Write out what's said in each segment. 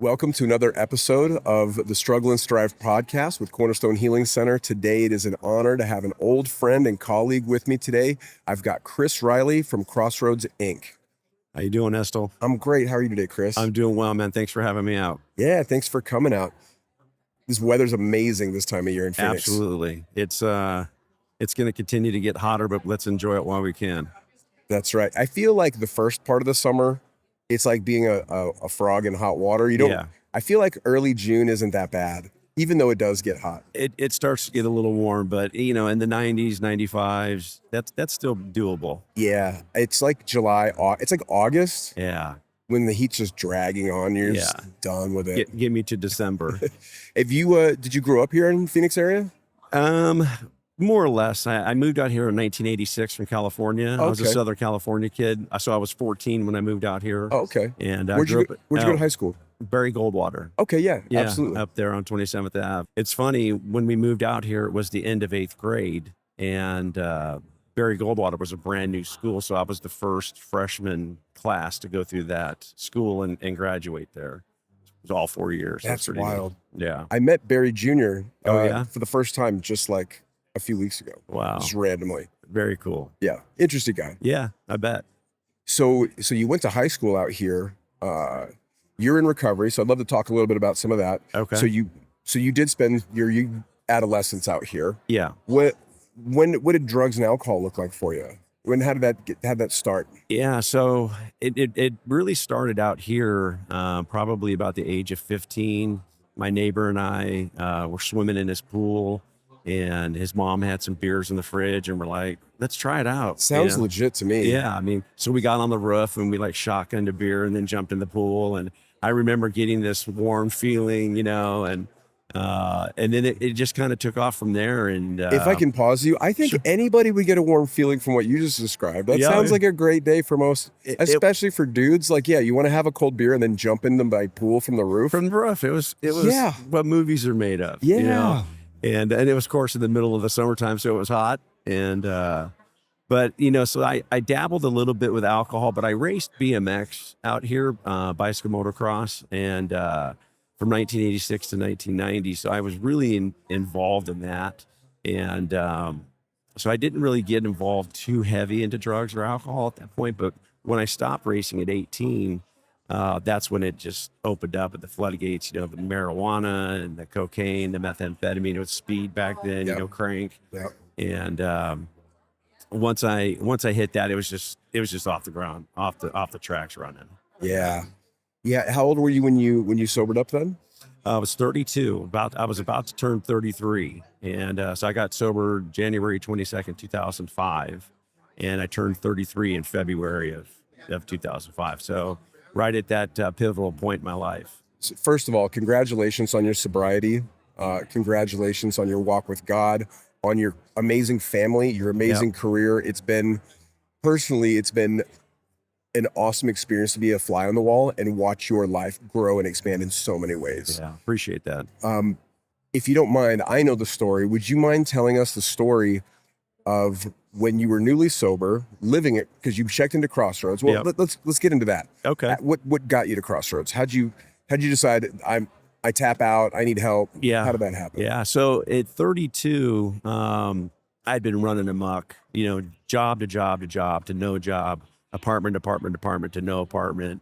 Welcome to another episode of the Struggle and Strive podcast with Cornerstone Healing Center. Today, it is an honor to have an old friend and colleague with me today. I've got Chris Riley from Crossroads Inc. How you doing, Estel? I'm great. How are you today, Chris? I'm doing well, man. Thanks for having me out. Yeah, thanks for coming out. This weather's amazing this time of year in Phoenix. Absolutely. It's going to continue to get hotter, but let's enjoy it while we can. That's right. I feel like the first part of the summer, it's like being a frog in hot water. I feel like early June isn't that bad, even though it does get hot. It starts to get a little warm, but in the 90s, 95s, that's still doable. Yeah, it's like July. It's like August. Yeah. When the heat's just dragging on, you're just done with it. Get me to December. Did you grow up here in Phoenix area? More or less. I moved out here in 1986 from California. I was a Southern California kid. So I was 14 when I moved out here. Oh, okay. And where'd you go to high school? Barry Goldwater. Okay, yeah, absolutely. Up there on 27th Ave. It's funny, when we moved out here, it was the end of 8th grade, and Barry Goldwater was a brand new school, so I was the first freshman class to go through that school and graduate there. It was all 4 years. That's wild. Yeah. I met Barry Jr. For the first time just like a few weeks ago. Wow. Just randomly. Very cool. Yeah. Interesting guy. Yeah, I bet. So you went to high school out here. You're in recovery, so I'd love to talk a little bit about some of that. Okay. So you did spend your adolescence out here. Yeah. What did drugs and alcohol look like for you? How did that start? Yeah, so it really started out here probably about the age of 15. My neighbor and I were swimming in his pool, and his mom had some beers in the fridge, and we're like, let's try it out. Sounds legit to me. Yeah, so we got on the roof and we shotgunned a beer and then jumped in the pool. And I remember getting this warm feeling, and then it just kind of took off from there. And if I can pause you, I think anybody would get a warm feeling from what you just described. That sounds like a great day for most, especially for dudes. Like, you want to have a cold beer and then jump in the pool from the roof. From the roof, it was what movies are made of. Yeah. And it was, of course, in the middle of the summertime, so it was hot. And but so I dabbled a little bit with alcohol, but I raced BMX out here, bicycle motocross, and from 1986 to 1990. So I was really involved in that. And so I didn't really get involved too heavy into drugs or alcohol at that point. But when I stopped racing at 18, that's when it just opened up at the floodgates, the marijuana and the cocaine, the methamphetamine. It was speed back then, crank. Yep. And once I hit that, it was just off the ground, off the tracks running. Yeah. Yeah. How old were you when you sobered up then? I was 32. I was about to turn 33, and so I got sober January 22nd, 2005, and I turned 33 in February of 2005. So right at that pivotal point in my life. So first of all, congratulations on your sobriety. Congratulations on your walk with God, on your amazing family, your amazing career. It's been an awesome experience to be a fly on the wall and watch your life grow and expand in so many ways. Yeah, appreciate that. If you don't mind, I know the story. Would you mind telling us the story of when you were newly sober, living it, because you checked into Crossroads? Well, let's get into that. Okay. What got you to Crossroads? How'd you decide I tap out, I need help? Yeah. How did that happen? Yeah. So at 32, I'd been running amok, job to job to job to no job, apartment to no apartment,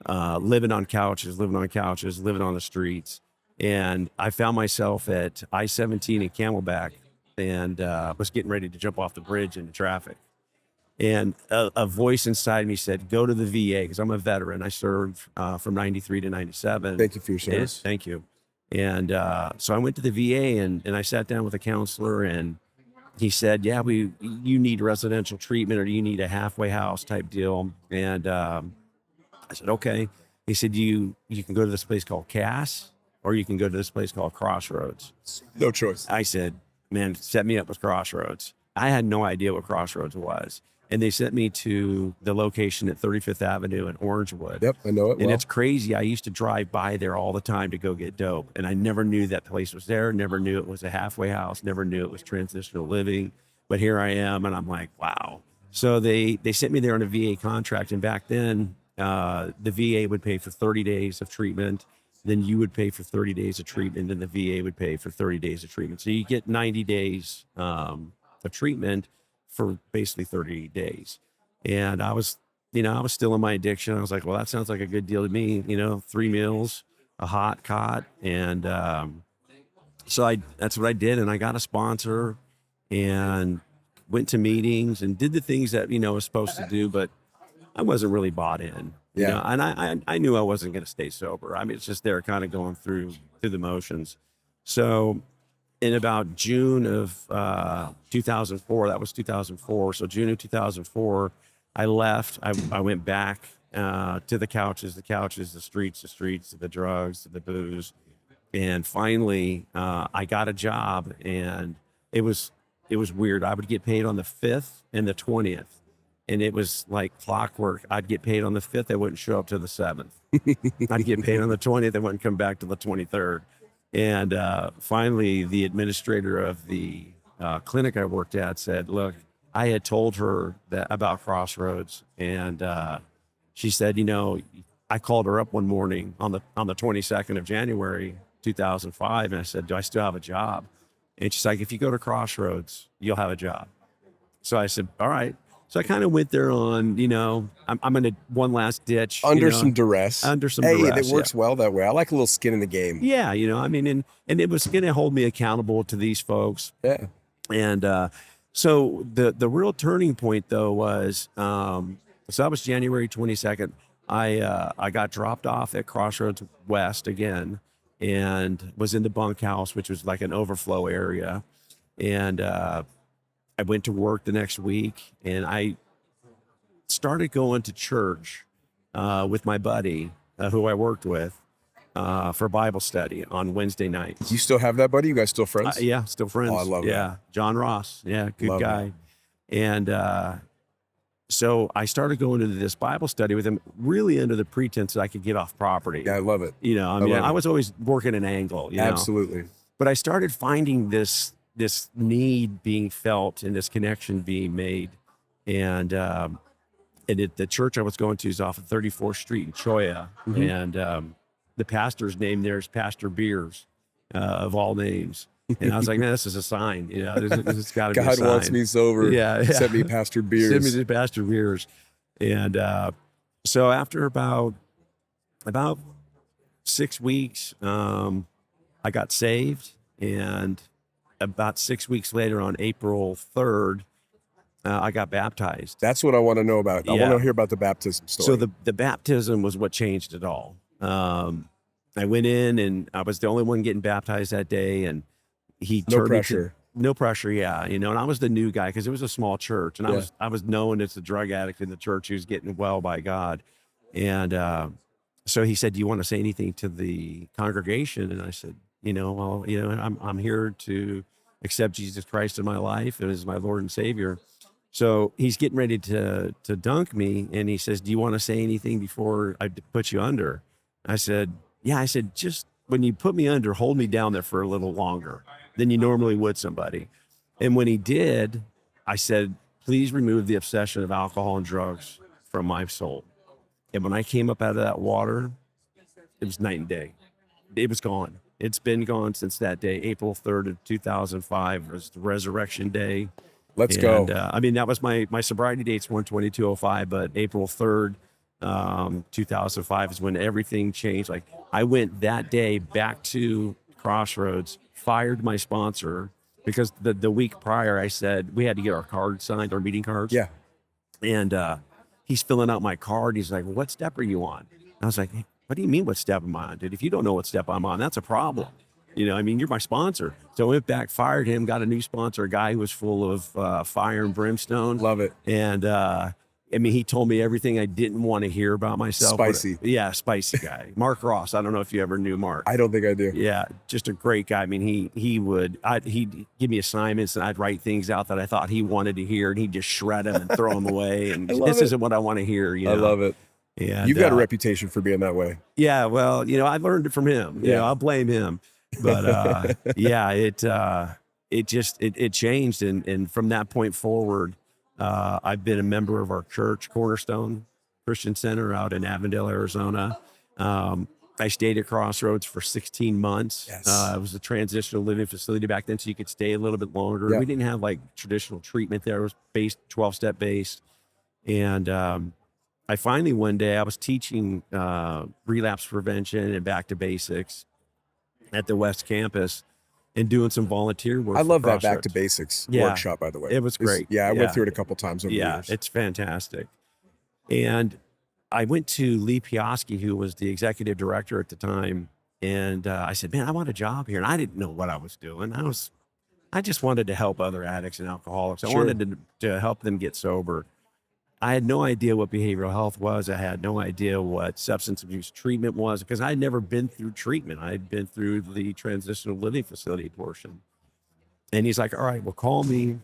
living on couches, living on the streets. And I found myself at I-17 and Camelback, and was getting ready to jump off the bridge into traffic. And a voice inside me said, go to the VA, because I'm a veteran. I served from 93 to 97. Thank you for your service. Thank you. And so I went to the VA, and I sat down with a counselor, and he said, you need residential treatment, or you need a halfway house type deal. And I said, okay. He said, you can go to this place called Cass, or you can go to this place called Crossroads. No choice. I said, man, set me up with Crossroads. I had no idea what Crossroads was. And they sent me to the location at 35th Avenue in Orangewood. Yep, I know it And it's crazy. I used to drive by there all the time to go get dope. And I never knew that place was there, never knew it was a halfway house, never knew it was transitional living. But here I am, and I'm like, wow. So they sent me there on a VA contract. And back then, the VA would pay for 30 days of treatment. then you would pay for 30 days of treatment, and the VA would pay for 30 days of treatment. So you get 90 days of treatment for basically 30 days. And I was still in my addiction. I was like, well, that sounds like a good deal to me. 3 meals, a hot cot. And so that's what I did. And I got a sponsor and went to meetings and did the things that, I was supposed to do, but I wasn't really bought in. Yeah. And I knew I wasn't going to stay sober. I mean, it's just they're kind of going through the motions. So in about June of 2004, that was 2004. So June of 2004, I left. I went back to the couches, the streets, the drugs, the booze. And finally, I got a job, and it was weird. I would get paid on the 5th and the 20th. And it was like clockwork. I'd get paid on the 5th. I wouldn't show up to the 7th. I'd get paid on the 20th. I wouldn't come back to the 23rd. And finally, the administrator of the clinic I worked at said, look, I had told her that about Crossroads. And she said, I called her up one morning on the 22nd of January, 2005. And I said, do I still have a job? And she's like, if you go to Crossroads, you'll have a job. So I said, all right. So I kind of went there on, I'm in one last ditch. Under some duress. Under some duress. Hey, it works well that way. I like a little skin in the game. Yeah, and it was going to hold me accountable to these folks. Yeah. And so the real turning point, though, was, so that was January 22nd. I got dropped off at Crossroads West again and was in the bunkhouse, which was like an overflow area. And I went to work the next week, and I started going to church with my buddy who I worked with for Bible study on Wednesday nights. You still have that buddy? You guys still friends? Yeah, still friends. Oh, I love that. John Ross. Yeah, good Love guy. that. And so I started going to this Bible study with him, really under the pretense that I could get off property. Yeah, I love it. I was always working an angle. Absolutely. But I started finding this need being felt and this connection being made. And the church I was going to is off of 34th Street in Choya. Mm-hmm. And the pastor's name there is Pastor Beers, of all names. And I was like, man, this is a sign. This has got to be a sign. God wants me sober. Yeah. Send me Pastor Beers. Send me to Pastor Beers. And so after about 6 weeks, I got saved. And about 6 weeks later, on April 3rd, I got baptized. That's what I want to know about. I want to hear about the baptism story. So the baptism was what changed it all. I went in, and I was the only one getting baptized that day, and he no turned pressure. No pressure, yeah. And I was the new guy because it was a small church, and I was known as the drug addict in the church who's getting well by God. And so he said, do you want to say anything to the congregation? And I said, I'm here to accept Jesus Christ in my life and as my Lord and Savior. So he's getting ready to dunk me, and he says, do you want to say anything before I put you under? I said, yeah. I said, just when you put me under, hold me down there for a little longer than you normally would somebody. And when he did, I said, please remove the obsession of alcohol and drugs from my soul. And when I came up out of that water, it was night and day. It was gone. It's been gone since that day. April 3rd of 2005 was the resurrection day. Let's go. That was my sobriety date's 1/22/05, but April 3rd, 2005 is when everything changed. Like, I went that day back to Crossroads, fired my sponsor because the week prior I said we had to get our cards signed, our meeting cards. Yeah. And he's filling out my card. He's like, well, what step are you on? I was like, hey, what do you mean what step am I on, dude? If you don't know what step I'm on, that's a problem. You're my sponsor. So I went back, fired him, got a new sponsor, a guy who was full of fire and brimstone. Love it. And he told me everything I didn't want to hear about myself. Spicy. Spicy guy. Mark Ross. I don't know if you ever knew Mark. I don't think I do. Yeah, just a great guy. He'd give me assignments, and I'd write things out that I thought he wanted to hear, and he'd just shred them and throw them away. And this isn't what I want to hear. I love it. And you've got a reputation for being that way. Yeah, well, I learned it from him. I'll blame him. But it changed, and from that point forward, I've been a member of our church, Cornerstone Christian Center, out in Avondale, Arizona. I stayed at Crossroads for 16 months. Yes. It was a transitional living facility back then, so you could stay a little bit longer. Yeah. We didn't have like traditional treatment there. It was based 12-step based. And I finally one day I was teaching relapse prevention and back to basics at the West Campus and doing some volunteer work. I for love that back to Crossroads. basics Yeah. workshop, by the way. It was great. I went through it a couple times over the Yeah, years. it's fantastic. And I went to Lee Piasky, who was the executive director at the time, and I said, "Man, I want a job here." And I didn't know what I was doing. I just wanted to help other addicts and alcoholics. I Sure. wanted to help them get sober. I had no idea what behavioral health was. I had no idea what substance abuse treatment was because I had never been through treatment. I had been through the transitional living facility portion. And he's like, "All right, well, call me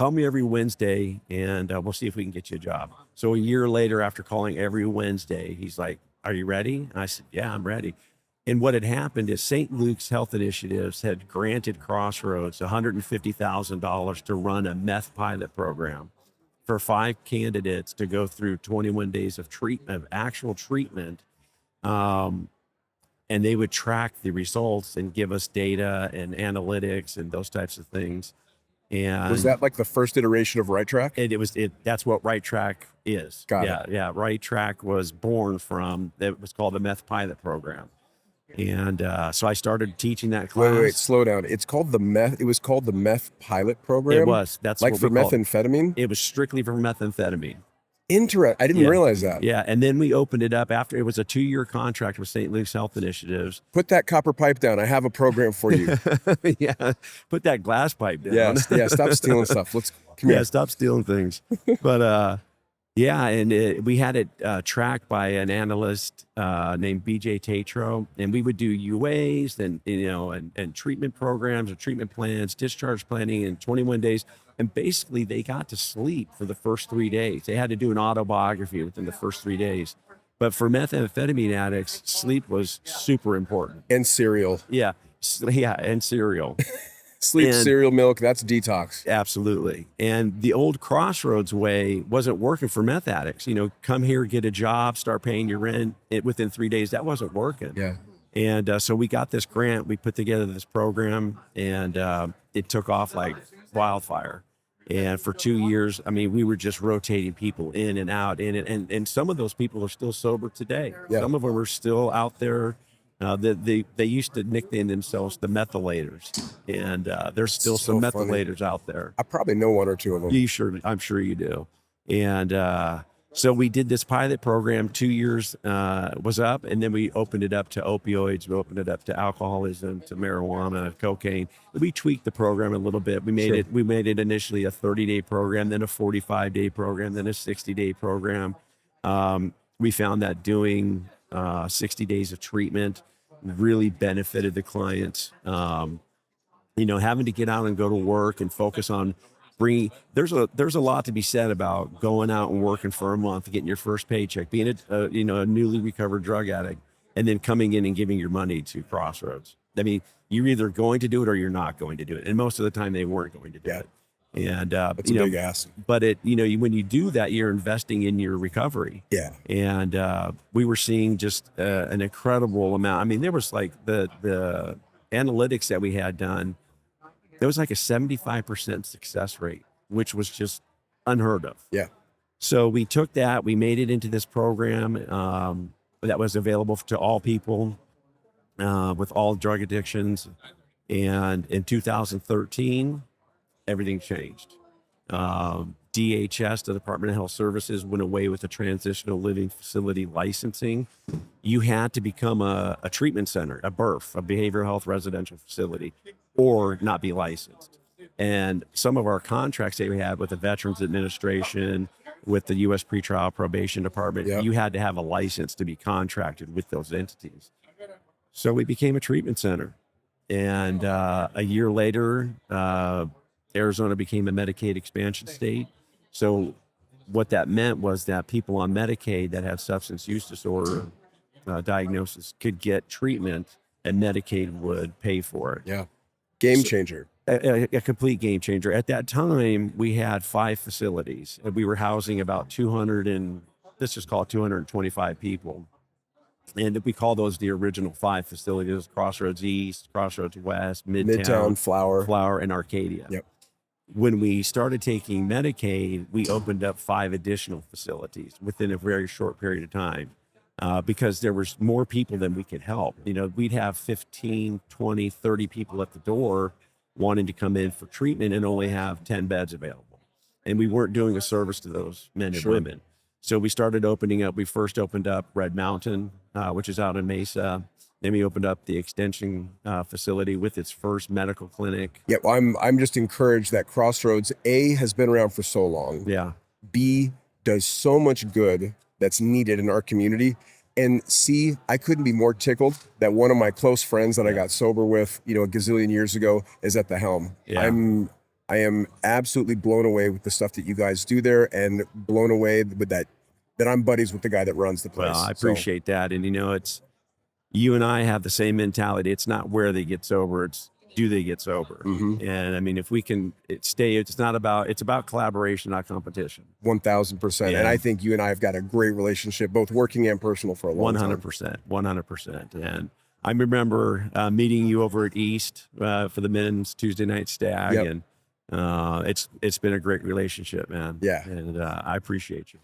every Wednesday and we'll see if we can get you a job." So a year later, after calling every Wednesday, he's like, "Are you ready?" And I said, "Yeah, I'm ready." And what had happened is St. Luke's Health Initiatives had granted Crossroads $150,000 to run a meth pilot program for 5 candidates to go through 21 days of treatment, of actual treatment. And they would track the results and give us data and analytics and those types of things. And Was that like the first iteration of Right Track? that's what Right Track is. Got yeah, it. Yeah. Right Track was born from, it was called the meth pilot program. And so I started teaching that class. Wait, slow down. It was called the meth pilot program. It was. That's like what for we called it. methamphetamine. It was strictly for methamphetamine. I didn't Yeah. realize that. Yeah. And then we opened it up after it was a 2-year contract with St. Luke's Health Initiatives. Put that copper pipe down. I have a program for you. Yeah. Put that glass pipe down. Yeah. Stop stealing stuff. Come Yeah. here. Stop stealing things. But yeah. And we had it tracked by an analyst named BJ Tatro. And we would do UAs and treatment programs or treatment plans, discharge planning in 21 days. And basically, they got to sleep for the first 3 days. They had to do an autobiography within the first 3 days. But for methamphetamine addicts, sleep was super important. And cereal. Yeah. And cereal. Sleep, And- cereal, milk. That's detox. Absolutely. And the old Crossroads way wasn't working for meth addicts. Come here, get a job, start paying your rent within 3 days. That wasn't working. Yeah. And so we got this grant. We put together this program, and it took off like wildfire. And for 2 years, we were just rotating people in and out, and some of those people are still sober today. Yeah. Some of them are still out there. They used to nickname themselves the methylators, and there's still some So funny. methylators out there. I probably know one or two of them. I'm sure you do. And so we did this pilot program. 2 years was up, and then we opened it up to opioids. We opened it up to alcoholism, to marijuana, cocaine. We tweaked the program a little bit. We made it initially a 30-day program, then a 45-day program, then a 60-day program. We found that doing 60 days of treatment really benefited the clients. Having to get out and go to work and focus on there's a lot to be said about going out and working for a month, getting your first paycheck, being a newly recovered drug addict, and then coming in and giving your money to Crossroads. You're either going to do it or you're not going to do it. And most of the time they weren't going to do it. And That's a big ask. But when you do that, you're investing in your recovery. Yeah. And we were seeing just an incredible amount. There was like the analytics that we had done. There was like a 75% success rate, which was just unheard of. Yeah. So we took that, we made it into this program that was available to all people with all drug addictions. And in 2013, everything changed. DHS, the Department of Health Services, went away with the transitional living facility licensing. You had to become a treatment center, a BRF, a behavioral health residential facility, or not be licensed. And some of our contracts that we had with the Veterans Administration, with the U.S. Pretrial Probation Department, Yep. you had to have a license to be contracted with those entities. So we became a treatment center. And a year later, Arizona became a Medicaid expansion state. So what that meant was that people on Medicaid that have substance use disorder diagnosis could get treatment, and Medicaid would pay for it. Yeah. Game changer. A complete game changer. At that time, we had 5 facilities, and we were housing about 225 people. And we call those the original 5 facilities: Crossroads East, Crossroads West, Midtown, Flower, and Arcadia. Yep. When we started taking Medicaid, we opened up 5 additional facilities within a very short period of time, because there was more people than we could help. We'd have 15, 20, 30 people at the door wanting to come in for treatment and only have 10 beds available. And we weren't doing a service to those men and women. So we started opening up. We first opened up Red Mountain, which is out in Mesa. Then we opened up the extension facility with its first medical clinic. Yeah, well, I'm just encouraged that Crossroads, A, has been around for so long. Yeah. B, does so much good that's needed in our community. And C, I couldn't be more tickled that one of my close friends that I got sober with, a gazillion years ago is at the helm. Yeah. I am absolutely blown away with the stuff that you guys do there, and blown away with that I'm buddies with the guy that runs the place. Well, I appreciate that. And it's, you and I have the same mentality. It's not where they get sober, it's do they get sober? Mm-hmm. And I mean, if we can it's about collaboration, not competition. 1,000%. Yeah. And I think you and I have got a great relationship, both working and personal, for a long time. 100%. And I remember meeting you over at East for the men's Tuesday night stag. Yep. And it's been a great relationship, man. Yeah. And I appreciate you.